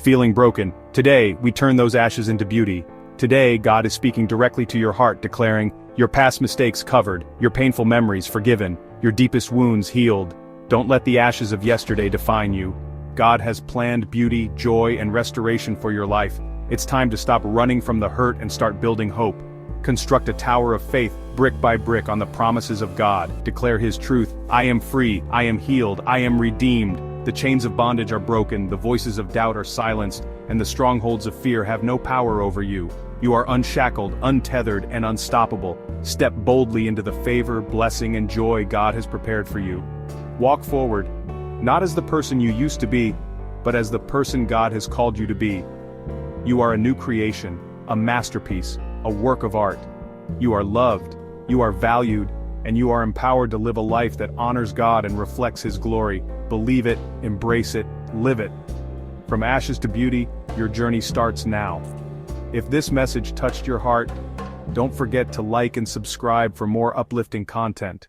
feeling broken. Today, we turn those ashes into beauty. Today, God is speaking directly to your heart, declaring, your past mistakes covered, your painful memories forgiven, your deepest wounds healed. Don't let the ashes of yesterday define you. God has planned beauty, joy, and restoration for your life. It's time to stop running from the hurt and start building hope. Construct a tower of faith, brick by brick, on the promises of God. Declare His truth. I am free, I am healed, I am redeemed. The chains of bondage are broken, the voices of doubt are silenced, and the strongholds of fear have no power over you. You are unshackled, untethered, and unstoppable. Step boldly into the favor, blessing, and joy God has prepared for you. Walk forward, not as the person you used to be, but as the person God has called you to be. You are a new creation, a masterpiece, a work of art. You are loved, you are valued, and you are empowered to live a life that honors God and reflects His glory. Believe it, embrace it, live it. From ashes to beauty, your journey starts now. If this message touched your heart, don't forget to like and subscribe for more uplifting content.